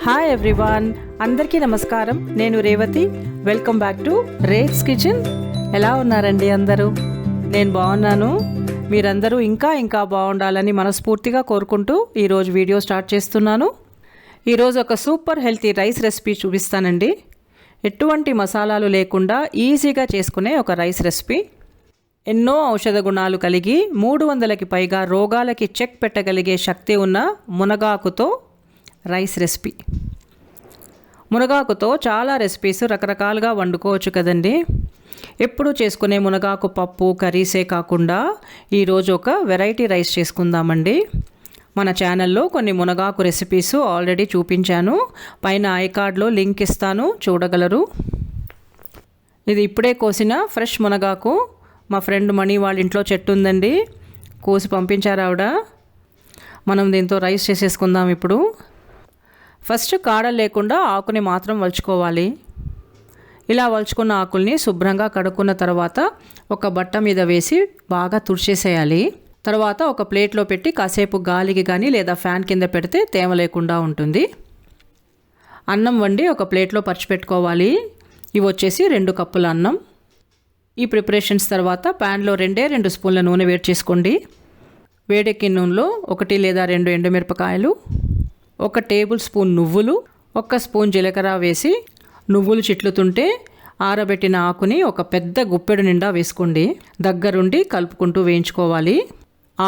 Hi everyone, అందరికీ నమస్కారం. నేను Revathi. Welcome back to rates kitchen. ఎలా ఉన్నారండి అందరూ? నేను బాగున్నాను. మీరందరూ ఇంకా బాగుండాలని మనస్ఫూర్తిగా కోరుకుంటూ ఈరోజు వీడియో స్టార్ట్ చేస్తున్నాను. ఈరోజు ఒక సూపర్ హెల్తీ రైస్ రెసిపీ చూపిస్తానండి. ఎటువంటి మసాలాలు లేకుండా ఈజీగా చేసుకునే ఒక రైస్ రెసిపీ. ఎన్నో ఔషధ గుణాలు కలిగి 300కి పైగా రోగాలకి చెక్ పెట్టగలిగే శక్తి ఉన్న మునగాకుతో రైస్ రెసిపీ. మునగాకుతో చాలా రెసిపీస్ రకరకాలుగా వండుకోవచ్చు కదండి. ఎప్పుడు చేసుకునే మునగాకు పప్పు కర్రీసే కాకుండా ఈరోజు ఒక వెరైటీ రైస్ చేసుకుందామండి. మన ఛానల్లో కొన్ని మునగాకు రెసిపీస్ ఆల్రెడీ చూపించాను. పైన ఐకార్డ్లో లింక్ ఇస్తాను, చూడగలరు. ఇది ఇప్పుడే కోసిన ఫ్రెష్ మునగాకు. మా ఫ్రెండ్ మణి వాళ్ళ ఇంట్లో చెట్టు ఉందండి, కోసి పంపించారు ఆవిడ. మనం దీంతో రైస్ చేసేసుకుందాం. ఇప్పుడు ఫస్ట్ కాడలు లేకుండా ఆకుని మాత్రం వలుచుకోవాలి. ఇలా వలుచుకున్న ఆకుల్ని శుభ్రంగా కడుక్కున్న తర్వాత ఒక బట్ట మీద వేసి బాగా తుడిచేసేయాలి. తర్వాత ఒక ప్లేట్లో పెట్టి కాసేపు గాలికి కానీ లేదా ఫ్యాన్ కింద పెడితే తేమ లేకుండా ఉంటుంది. అన్నం వండి ఒక ప్లేట్లో పరిచిపెట్టుకోవాలి. ఇవి వచ్చేసి 2 కప్పుల అన్నం. ఈ ప్రిపరేషన్స్ తర్వాత ప్యాన్లో 2 స్పూన్ల నూనె వేడి చేసుకోండి. వేడెక్కిన నూనెలో 1 లేదా 2 ఎండుమిరపకాయలు, 1 టేబుల్ స్పూన్ నువ్వులు, 1 స్పూన్ జీలకర్ర వేసి నువ్వులు చిట్లుతుంటే ఆరబెట్టిన ఆకుని ఒక పెద్ద గుప్పెడు నిండా వేసుకోండి. దగ్గరుండి కలుపుకుంటూ వేయించుకోవాలి.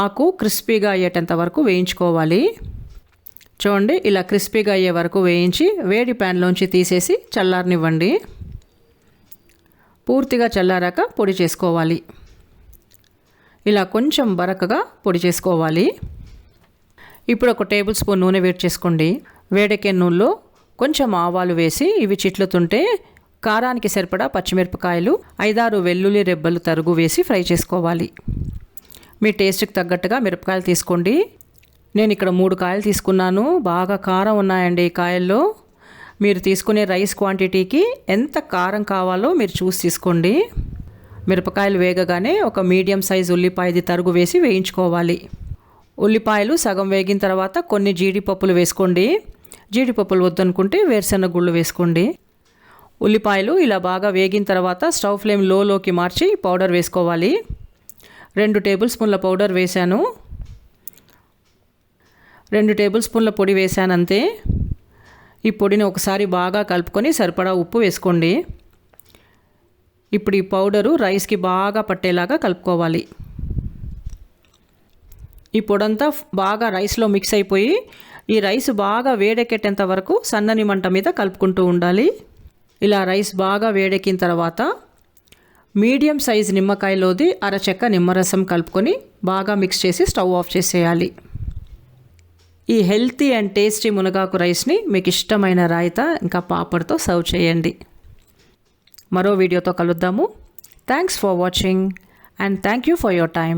ఆకు క్రిస్పీగా అయ్యేటంత వరకు వేయించుకోవాలి. చూడండి, ఇలా క్రిస్పీగా అయ్యే వరకు వేయించి వేడి ప్యాన్లోంచి తీసేసి చల్లారనివ్వండి. పూర్తిగా చల్లారాక పొడి చేసుకోవాలి. ఇలా కొంచెం బరకగా పొడి చేసుకోవాలి. ఇప్పుడు 1 టేబుల్ స్పూన్ నూనె వేడి చేసుకోండి. వేడెక్కే నూనెలో కొంచెం ఆవాలు వేసి ఇవి చిట్లుతుంటే కారానికి సరిపడా పచ్చిమిరపకాయలు, 5-6 వెల్లుల్లి రెబ్బలు తరుగు వేసి ఫ్రై చేసుకోవాలి. మీ టేస్ట్కి తగ్గట్టుగా మిరపకాయలు తీసుకోండి. నేను ఇక్కడ 3 కాయలు తీసుకున్నాను. బాగా కారం ఉన్నాయండి ఈ కాయల్లో. మీరు తీసుకునే రైస్ క్వాంటిటీకి ఎంత కారం కావాలో మీరు చూసి తీసుకోండి. మిరపకాయలు వేగగానే ఒక మీడియం సైజ్ ఉల్లిపాయది తరుగు వేసి వేయించుకోవాలి. ఉల్లిపాయలు సగం వేగిన తర్వాత కొన్ని జీడిపప్పులు వేసుకోండి. జీడిపప్పులు వద్దనుకుంటే వేరుశెనగ గుళ్ళు వేసుకోండి. ఉల్లిపాయలు ఇలా బాగా వేగిన తర్వాత స్టవ్ ఫ్లేమ్ లోకి మార్చి పౌడర్ వేసుకోవాలి. 2 టేబుల్ స్పూన్ల పౌడర్ వేశాను. 2 టేబుల్ స్పూన్ల పొడి వేశాను అంతే. ఈ పొడిని ఒకసారి బాగా కలుపుకొని సరిపడా ఉప్పు వేసుకోండి. ఇప్పుడు ఈ పౌడరు రైస్కి బాగా పట్టేలాగా కలుపుకోవాలి. ఈ పొడంతా బాగా రైస్లో మిక్స్ అయిపోయి ఈ రైస్ బాగా వేడెక్కేటంత వరకు సన్నని మంట మీద కలుపుకుంటూ ఉండాలి. ఇలా రైస్ బాగా వేడెక్కిన తర్వాత మీడియం సైజ్ నిమ్మకాయలోది 1/2 చెక్క నిమ్మరసం కలుపుకొని బాగా మిక్స్ చేసి స్టవ్ ఆఫ్ చేసేయాలి. ఈ హెల్తీ అండ్ టేస్టీ మునగాకు రైస్ని మీకు ఇష్టమైన రాయితా ఇంకా పాపడ్తో సర్వ్ చేయండి. మరో వీడియోతో కలుద్దాము. Thanks for watching and thank you for your time.